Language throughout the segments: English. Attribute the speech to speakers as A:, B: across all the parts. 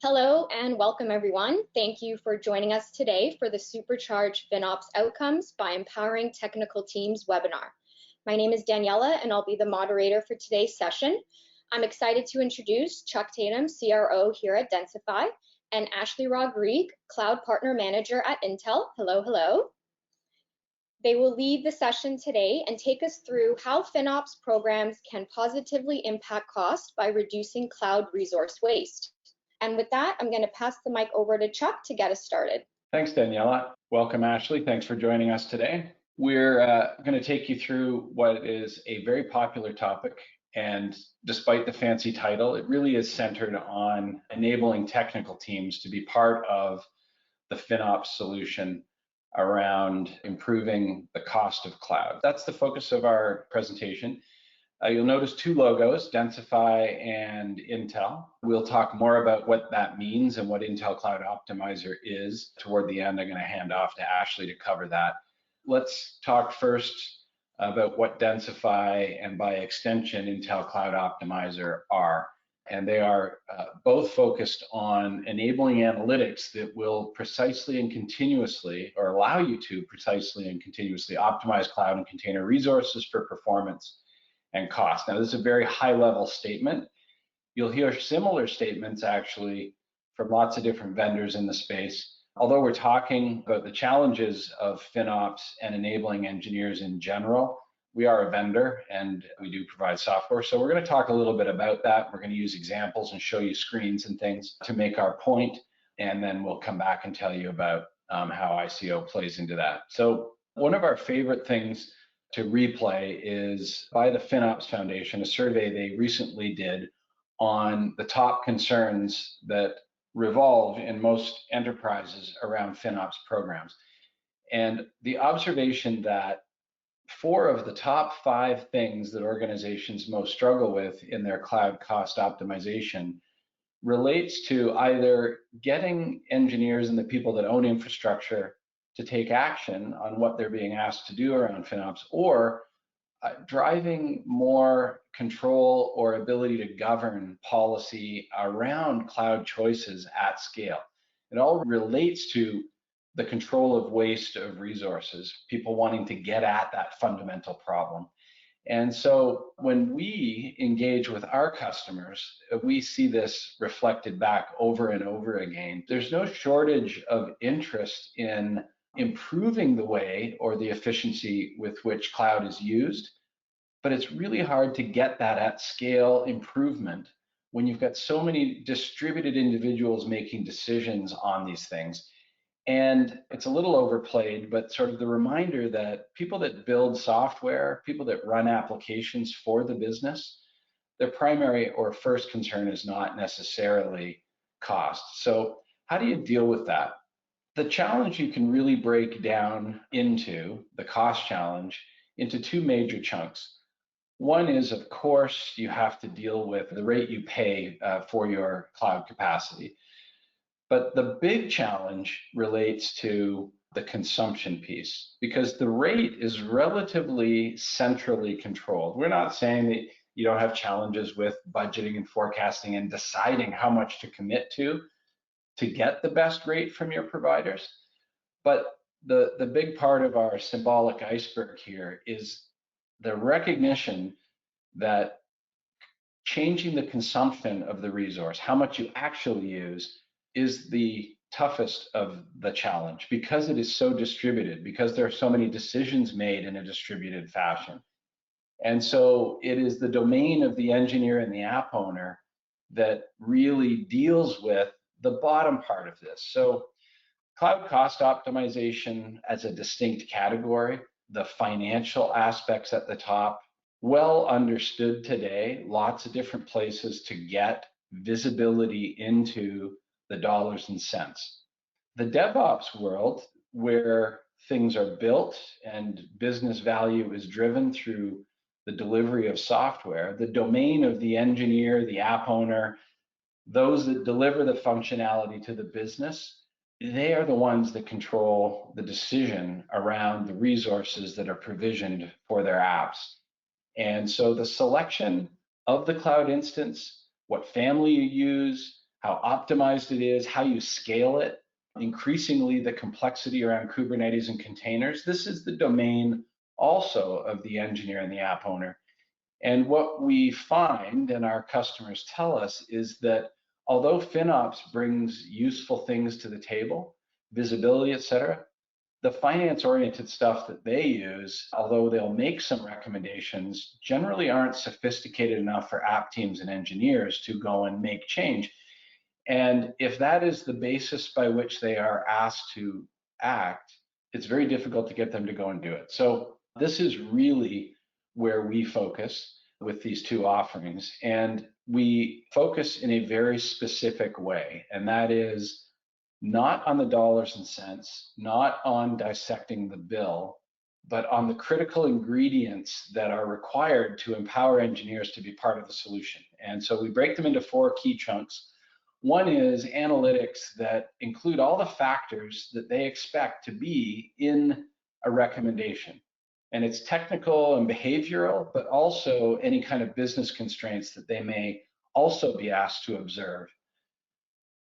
A: Hello and welcome everyone. Thank you for joining us today for the Supercharge FinOps Outcomes by Empowering Technical Teams webinar. My name is Daniela and I'll be the moderator for today's session. I'm excited to introduce Chuck Tatum, CRO here at Densify, and Ashley Rodrigue, Cloud Partner Manager at Intel. Hello, hello. They will lead the session today and take us through how FinOps programs can positively impact cost by reducing cloud resource waste. And with that, I'm going to pass the mic over to Chuck to get us started.
B: Thanks, Daniela. Welcome, Ashley. Thanks for joining us today. We're going to take you through what is a very popular topic. And despite the fancy title, it really is centered on enabling technical teams to be part of the FinOps solution around improving the cost of cloud. That's the focus of our presentation. You'll notice two logos, Densify and Intel. We'll talk more about what that means and what Intel Cloud Optimizer is. Toward the end, I'm going to hand off to Ashley to cover that. Let's talk first about what Densify and by extension Intel Cloud Optimizer are. And they are both focused on enabling analytics that will precisely and continuously, or allow you to precisely and continuously optimize cloud and container resources for performance and cost. Now, this is a very high-level statement. You'll hear similar statements actually from lots of different vendors in the space. Although we're talking about the challenges of FinOps and enabling engineers in general, we are a vendor and we do provide software. So we're going to talk a little bit about that. We're going to use examples and show you screens and things to make our point, and then we'll come back and tell you about how ICO plays into that. So one of our favorite things to replay is by the FinOps Foundation, a survey they recently did on the top concerns that revolve in most enterprises around FinOps programs. And the observation that 4 of the top 5 things that organizations most struggle with in their cloud cost optimization relates to either getting engineers and the people that own infrastructure to take action on what they're being asked to do around FinOps, or driving more control or ability to govern policy around cloud choices at scale. It all relates to the control of waste of resources, people wanting to get at that fundamental problem. And so when we engage with our customers, we see this reflected back over and over again. There's no shortage of interest in improving the way or the efficiency with which cloud is used, but it's really hard to get that at scale improvement when you've got so many distributed individuals making decisions on these things. And it's a little overplayed, but sort of the reminder that people that build software, people that run applications for the business, their primary or first concern is not necessarily cost. So how do you deal with that? The challenge you can really break down into, the cost challenge, into 2 major chunks. One is, of course, you have to deal with the rate you pay for your cloud capacity. But the big challenge relates to the consumption piece, because the rate is relatively centrally controlled. We're not saying that you don't have challenges with budgeting and forecasting and deciding how much to commit to get the best rate from your providers. But the big part of our symbolic iceberg here is the recognition that changing the consumption of the resource, how much you actually use, is the toughest of the challenge, because it is so distributed, because there are so many decisions made in a distributed fashion. And so it is the domain of the engineer and the app owner that really deals with the bottom part of this. So cloud cost optimization as a distinct category, the financial aspects at the top, well understood today, lots of different places to get visibility into the dollars and cents. The DevOps world, where things are built and business value is driven through the delivery of software, the domain of the engineer, the app owner, those that deliver the functionality to the business, they are the ones that control the decision around the resources that are provisioned for their apps. And so the selection of the cloud instance, what family you use, how optimized it is, how you scale it, increasingly the complexity around Kubernetes and containers. This is the domain also of the engineer and the app owner. And what we find, and our customers tell us, is that although FinOps brings useful things to the table, visibility, et cetera, the finance-oriented stuff that they use, although they'll make some recommendations, generally aren't sophisticated enough for app teams and engineers to go and make change. And if that is the basis by which they are asked to act, it's very difficult to get them to go and do it. So this is really where we focus with these two offerings. And we focus in a very specific way, and that is not on the dollars and cents, not on dissecting the bill, but on the critical ingredients that are required to empower engineers to be part of the solution. And so we break them into 4 key chunks. One is analytics that include all the factors that they expect to be in a recommendation. And it's technical and behavioral, but also any kind of business constraints that they may also be asked to observe.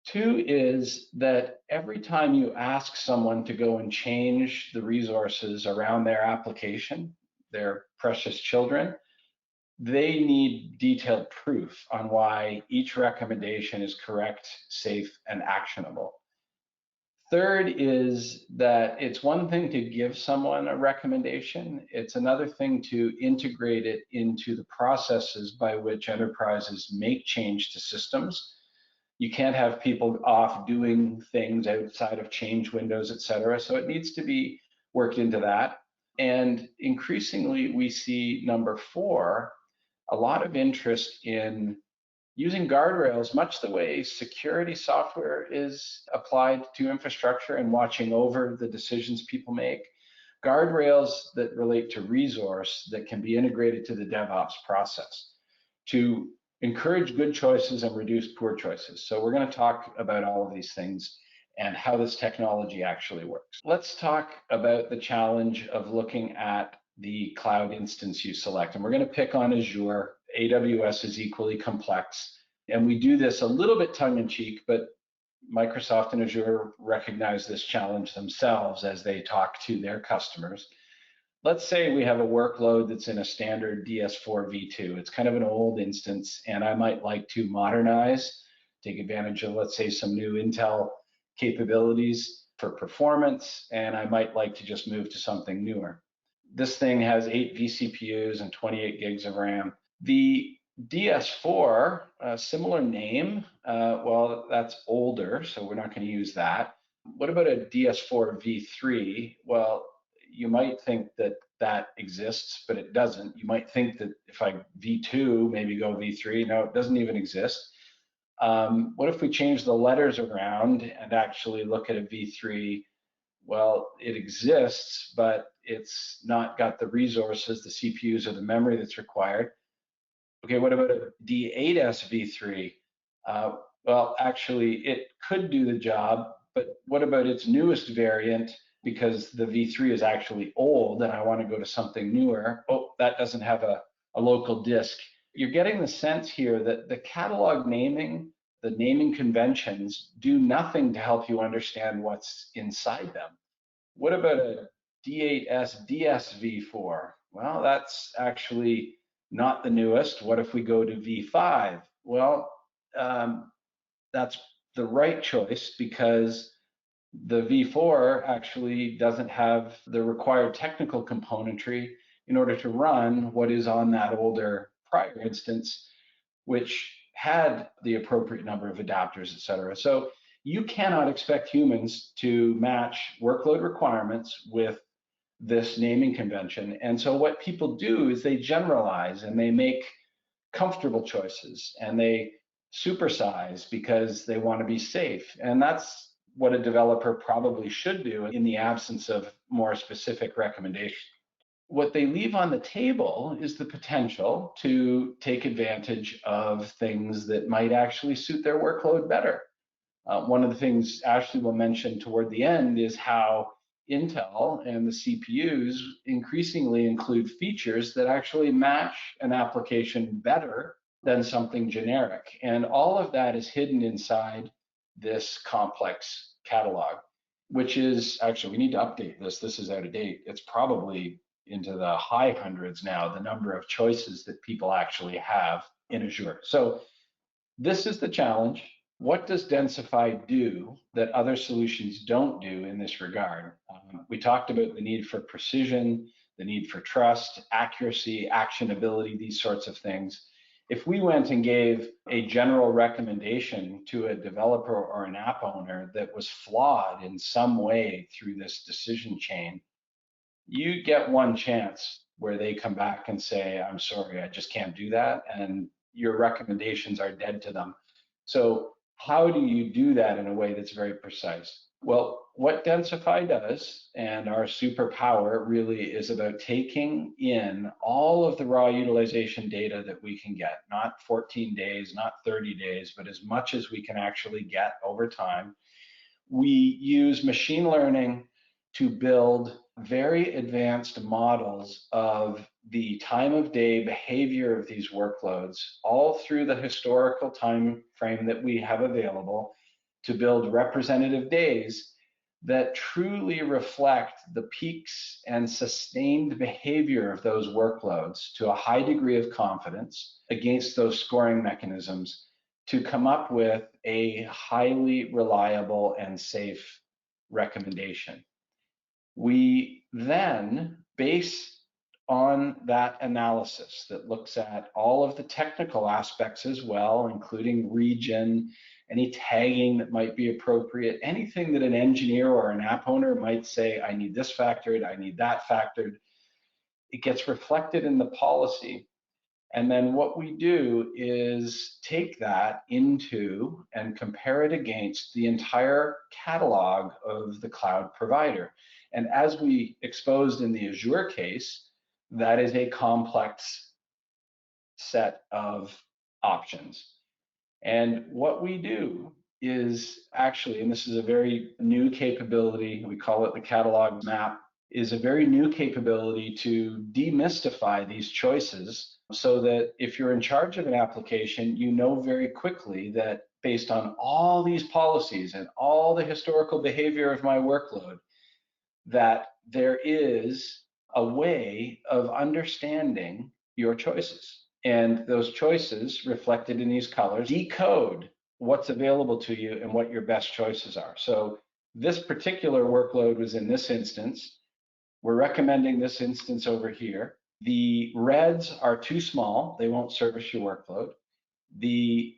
B: 2 is that every time you ask someone to go and change the resources around their application, their precious children, they need detailed proof on why each recommendation is correct, safe, and actionable. 3rd is that it's one thing to give someone a recommendation, it's another thing to integrate it into the processes by which enterprises make change to systems. You can't have people off doing things outside of change windows, et cetera. So it needs to be worked into that. And increasingly, we see number 4, a lot of interest in using guardrails, much the way security software is applied to infrastructure and watching over the decisions people make. Guardrails that relate to resource that can be integrated to the DevOps process to encourage good choices and reduce poor choices. So we're going to talk about all of these things and how this technology actually works. Let's talk about the challenge of looking at the cloud instance you select. And we're going to pick on Azure. AWS is equally complex. And we do this a little bit tongue-in-cheek, but Microsoft and Azure recognize this challenge themselves as they talk to their customers. Let's say we have a workload that's in a standard DS4 v2. It's kind of an old instance, and I might like to modernize, take advantage of, let's say, some new Intel capabilities for performance, and I might like to just move to something newer. This thing has 8 vCPUs and 28 gigs of RAM. The DS4, similar name, well, that's older, so we're not going to use that. What about a DS4 v3? Well, you might think that that exists, but it doesn't. You might think that if I v2, maybe go v3. No, it doesn't even exist. What if we change the letters around and actually look at a v3? Well, it exists, but it's not got the resources, the CPUs, or the memory that's required. Okay, what about a D8S v3? Well, actually, it could do the job, but what about its newest variant? Because the v3 is actually old and I want to go to something newer. Oh, that doesn't have a local disk. You're getting the sense here that the catalog naming, the naming conventions do nothing to help you understand what's inside them. What about a D8S DSv4? Well, that's actually not the newest. What if we go to v5? Well, that's the right choice because the v4 actually doesn't have the required technical componentry in order to run what is on that older prior instance, which had the appropriate number of adapters, et cetera. So you cannot expect humans to match workload requirements with this naming convention. And so what people do is they generalize and they make comfortable choices and they supersize because they want to be safe. And that's what a developer probably should do in the absence of more specific recommendation. What they leave on the table is the potential to take advantage of things that might actually suit their workload better. One of the things Ashley will mention toward the end is how Intel and the CPUs increasingly include features that actually match an application better than something generic. And all of that is hidden inside this complex catalog, which is actually, we need to update this. This is out of date. It's probably into the high hundreds now, the number of choices that people actually have in Azure. So this is the challenge. What does Densify do that other solutions don't do in this regard? We talked about the need for precision, the need for trust, accuracy, actionability, these sorts of things. If we went and gave a general recommendation to a developer or an app owner that was flawed in some way through this decision chain, you get one chance where they come back and say, I'm sorry, I just can't do that. And your recommendations are dead to them. So how do you do that in a way that's very precise? Well, what Densify does, and our superpower really is about taking in all of the raw utilization data that we can get, not 14 days, not 30 days, but as much as we can actually get over time. We use machine learning to build very advanced models of the time of day behavior of these workloads all through the historical time frame that we have available to build representative days that truly reflect the peaks and sustained behavior of those workloads to a high degree of confidence against those scoring mechanisms to come up with a highly reliable and safe recommendation. We then, based on that analysis that looks at all of the technical aspects as well, including region, any tagging that might be appropriate, anything that an engineer or an app owner might say, I need this factored, I need that factored, it gets reflected in the policy. And then what we do is take that into and compare it against the entire catalog of the cloud provider. And as we exposed in the Azure case, that is a complex set of options. And what we do is actually, and this is a very new capability, we call it the catalog map, is a very new capability to demystify these choices so that if you're in charge of an application, you know very quickly that based on all these policies and all the historical behavior of my workload, that there is a way of understanding your choices. And those choices reflected in these colors decode what's available to you and what your best choices are. So this particular workload was in this instance. We're recommending this instance over here. The reds are too small. They won't service your workload. The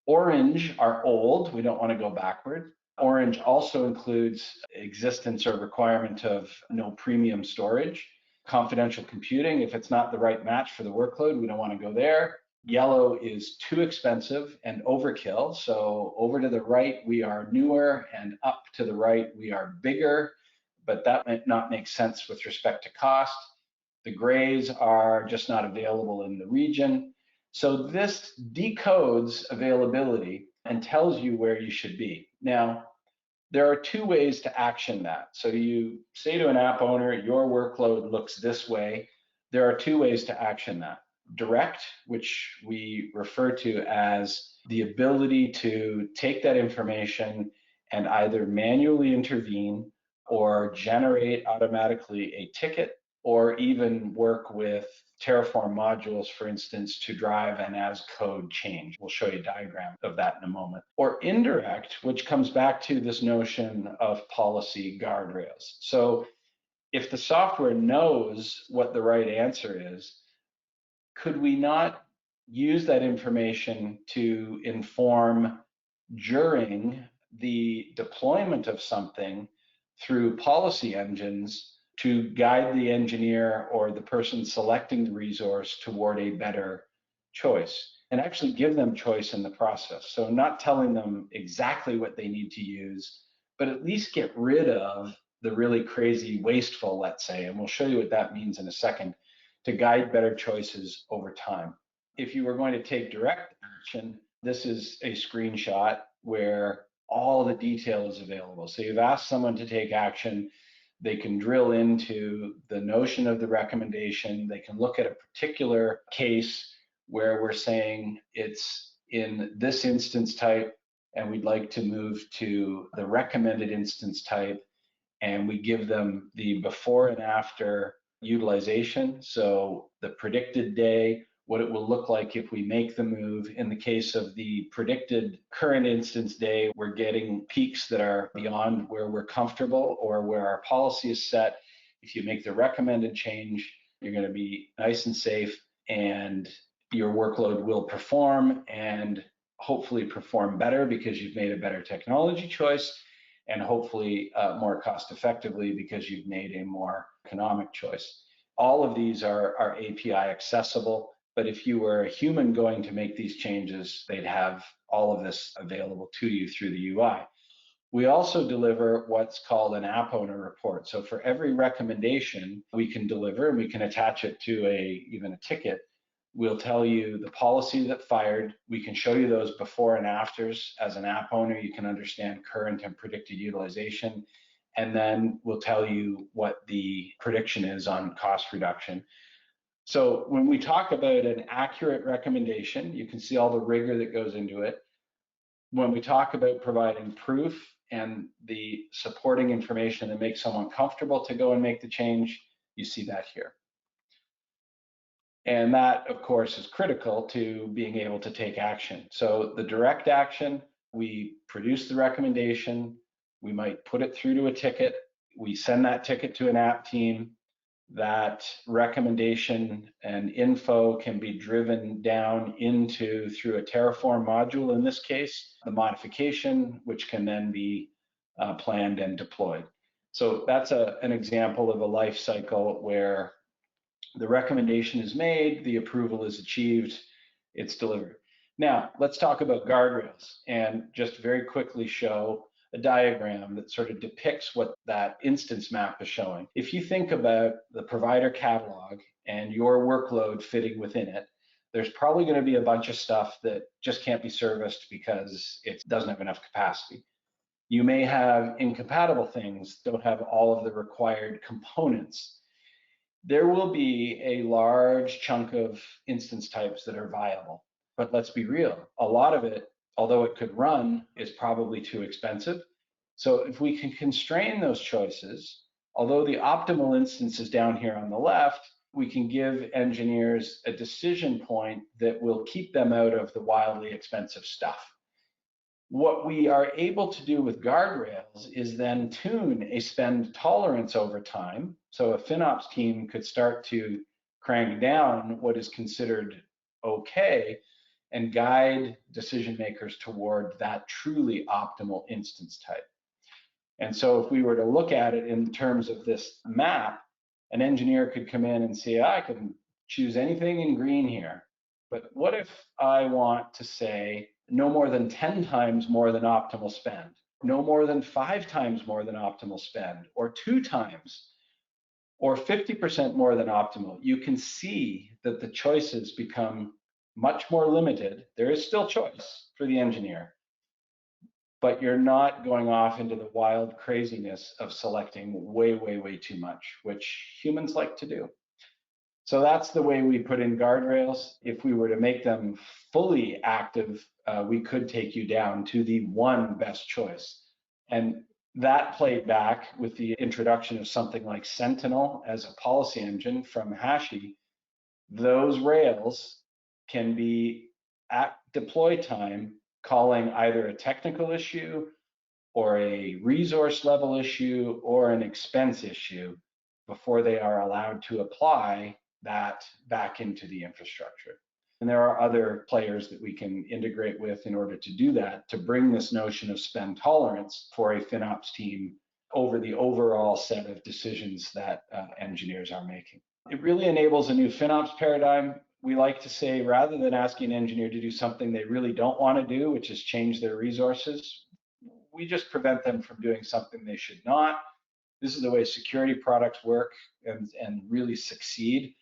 B: orange are old. We don't want to go backward. Orange also includes existence or requirement of no premium storage. Confidential computing, if it's not the right match for the workload, we don't want to go there. Yellow is too expensive and overkill. So over to the right, we are newer, and up to the right, we are bigger, but that might not make sense with respect to cost. The grays are just not available in the region. So this decodes availability and tells you where you should be. Now, there are two ways to action that. So you say to an app owner, your workload looks this way. There are two ways to action that. Direct, which we refer to as the ability to take that information and either manually intervene or generate automatically a ticket, or even work with Terraform modules, for instance, to drive an as code change. We'll show you a diagram of that in a moment. Or indirect, which comes back to this notion of policy guardrails. So if the software knows what the right answer is, could we not use that information to inform during the deployment of something through policy engines to guide the engineer or the person selecting the resource toward a better choice, and actually give them choice in the process? So not telling them exactly what they need to use, but at least get rid of the really crazy wasteful, let's say, and we'll show you what that means in a second, to guide better choices over time. If you were going to take direct action, this is a screenshot where all the detail is available. So you've asked someone to take action. They can drill into the notion of the recommendation. They can look at a particular case where we're saying it's in this instance type and we'd like to move to the recommended instance type, and we give them the before and after utilization. So the predicted day, what it will look like if we make the move. In the case of the predicted current instance day, we're getting peaks that are beyond where we're comfortable or where our policy is set. If you make the recommended change, you're going to be nice and safe, and your workload will perform and hopefully perform better because you've made a better technology choice, and hopefully more cost effectively because you've made a more economic choice. All of these are API accessible, but if you were a human going to make these changes, they'd have all of this available to you through the UI. We also deliver what's called an app owner report. So for every recommendation we can deliver, and we can attach it to even a ticket. We'll tell you the policy that fired. We can show you those before and afters. As an app owner, you can understand current and predicted utilization. And then we'll tell you what the prediction is on cost reduction. So when we talk about an accurate recommendation, you can see all the rigor that goes into it. When we talk about providing proof and the supporting information that makes someone comfortable to go and make the change, you see that here. And that, of course, is critical to being able to take action. So the direct action, we produce the recommendation, we might put it through to a ticket, we send that ticket to an app team. That recommendation and info can be driven down into, through a Terraform module in this case, the modification, which can then be planned and deployed. So that's an example of a life cycle where the recommendation is made, the approval is achieved, it's delivered. Now, let's talk about guardrails and just very quickly show a diagram that sort of depicts what that instance map is showing. If you think about the provider catalog and your workload fitting within it, there's probably going to be a bunch of stuff that just can't be serviced because it doesn't have enough capacity. You may have incompatible things, don't have all of the required components. There will be a large chunk of instance types that are viable, but let's be real, a lot of it, although it could run, is probably too expensive. So if we can constrain those choices, although the optimal instance is down here on the left, we can give engineers a decision point that will keep them out of the wildly expensive stuff. What we are able to do with guardrails is then tune a spend tolerance over time. So a FinOps team could start to crank down what is considered okay and guide decision makers toward that truly optimal instance type. And so if we were to look at it in terms of this map, an engineer could come in and say, I can choose anything in green here. But what if I want to say no more than 10 times more than optimal spend, no more than 5 times more than optimal spend, or 2 times, or 50% more than optimal? You can see that the choices become much more limited. There is still choice for the engineer, but you're not going off into the wild craziness of selecting way, way, way too much, which humans like to do. So that's the way we put in guardrails. If we were to make them fully active, we could take you down to the one best choice. And that played back with the introduction of something like Sentinel as a policy engine from Hashi. Those rails can be at deploy time calling either a technical issue or a resource level issue or an expense issue before they are allowed to apply that back into the infrastructure. And there are other players that we can integrate with in order to do that, to bring this notion of spend tolerance for a FinOps team over the overall set of decisions that engineers are making. It really enables a new FinOps paradigm. We like to say, rather than asking an engineer to do something they really don't want to do, which is change their resources, we just prevent them from doing something they should not. This is the way security products work and really succeed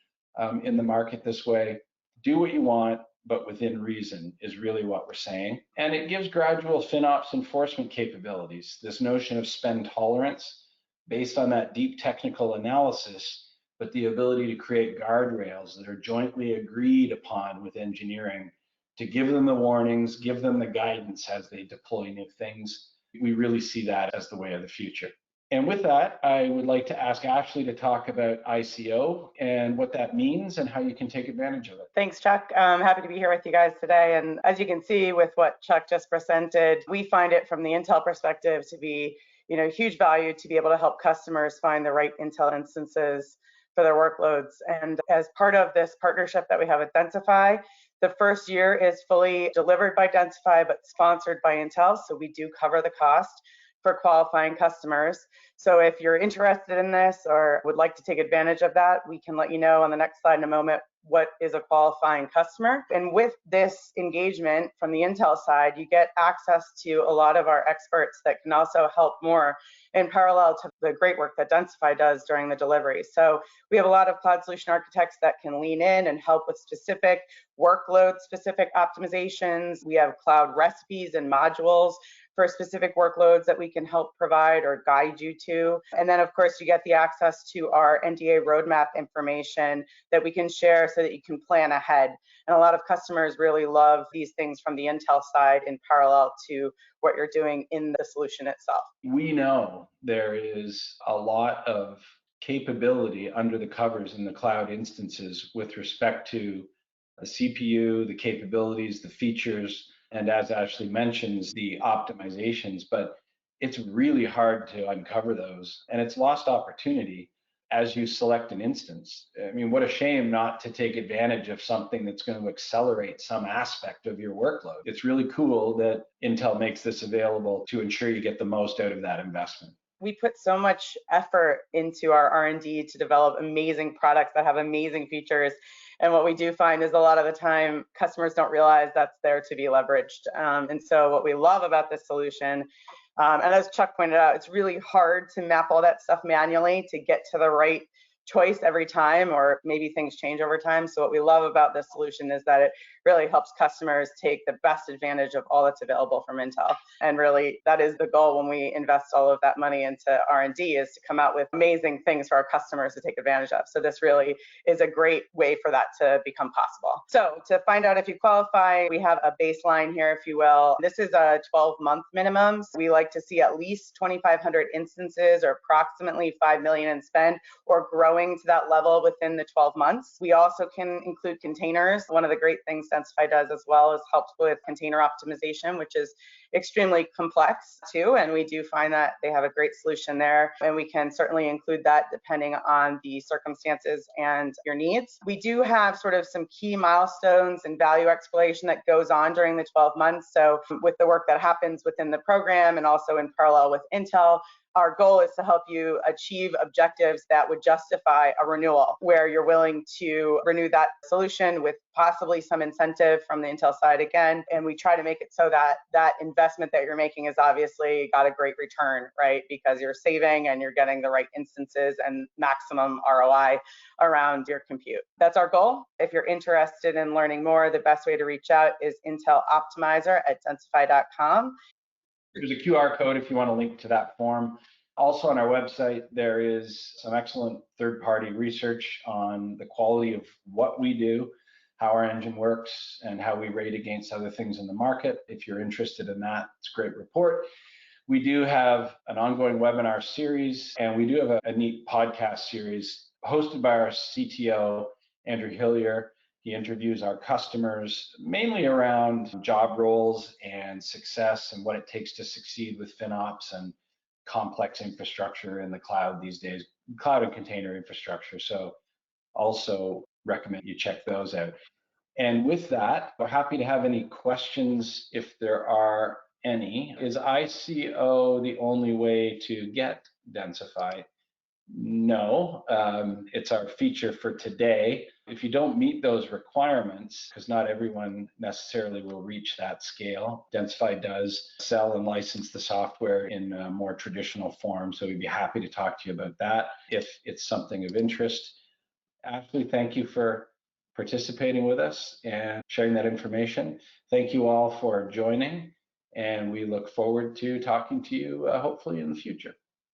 B: in the market this way. Do what you want, but within reason is really what we're saying. And it gives gradual FinOps enforcement capabilities. This notion of spend tolerance, based on that deep technical analysis, but the ability to create guardrails that are jointly agreed upon with engineering to give them the warnings, give them the guidance as they deploy new things. We really see that as the way of the future. And with that, I would like to ask Ashley to talk about ICO and what that means and how you can take advantage of it.
C: Thanks, Chuck. I'm happy to be here with you guys today. And as you can see with what Chuck just presented, we find it from the Intel perspective to be, huge value to be able to help customers find the right Intel instances for their workloads. And as part of this partnership that we have with Densify, the first year is fully delivered by Densify, but sponsored by Intel. So we do cover the cost for qualifying customers. So if you're interested in this or would like to take advantage of that, we can let you know on the next slide in a moment what is a qualifying customer. And with this engagement from the Intel side, you get access to a lot of our experts that can also help more in parallel to the great work that Densify does during the delivery. So we have a lot of cloud solution architects that can lean in and help with specific workload-specific optimizations. We have cloud recipes and modules for specific workloads that we can help provide or guide you to. And then, of course, you get the access to our NDA roadmap information that we can share so that you can plan ahead. And a lot of customers really love these things from the Intel side in parallel to what you're doing in the solution itself.
B: We know there is a lot of capability under the covers in the cloud instances with respect to a CPU, the capabilities, the features, and as Ashley mentions, the optimizations, but it's really hard to uncover those, and it's lost opportunity as you select an instance. I mean, what a shame not to take advantage of something that's going to accelerate some aspect of your workload. It's really cool that Intel makes this available to ensure you get the most out of that investment.
C: We put so much effort into our R&D to develop amazing products that have amazing features. And what we do find is a lot of the time customers don't realize that's there to be leveraged. And so what we love about this solution, and as Chuck pointed out, it's really hard to map all that stuff manually to get to the right choice every time, or maybe things change over time. So what we love about this solution is that it really helps customers take the best advantage of all that's available from Intel. And really, that is the goal when we invest all of that money into R&D, is to come out with amazing things for our customers to take advantage of. So this really is a great way for that to become possible. So to find out if you qualify, we have a baseline here, if you will. This is a 12-month minimum. So we like to see at least 2,500 instances or approximately 5 million in spend, or growing to that level within the 12 months. We also can include containers. One of the great things Densify does as well is helps with container optimization, which is extremely complex too. And we do find that they have a great solution there. And we can certainly include that depending on the circumstances and your needs. We do have sort of some key milestones and value exploration that goes on during the 12 months. So with the work that happens within the program and also in parallel with Intel, our goal is to help you achieve objectives that would justify a renewal, where you're willing to renew that solution with possibly some incentive from the Intel side again. And we try to make it so that that investment that you're making is obviously got a great return, right? Because you're saving and you're getting the right instances and maximum ROI around your compute. That's our goal. If you're interested in learning more, the best way to reach out is inteloptimizer@densify.com.
B: There's a QR code if you want to link to that form. Also on our website, there is some excellent third-party research on the quality of what we do, how our engine works, and how we rate against other things in the market. If you're interested in that, it's a great report. We do have an ongoing webinar series, and we do have a neat podcast series hosted by our CTO, Andrew Hillier. He interviews our customers mainly around job roles and success and what it takes to succeed with FinOps and complex infrastructure in the cloud these days, cloud and container infrastructure. So also recommend you check those out. And with that, we're happy to have any questions if there are any. Is ICO the only way to get Densify? No, it's our feature for today. If you don't meet those requirements, because not everyone necessarily will reach that scale, Densify does sell and license the software in a more traditional form, so we'd be happy to talk to you about that if it's something of interest. Ashley, thank you for participating with us and sharing that information. Thank you all for joining, and we look forward to talking to you hopefully in the future.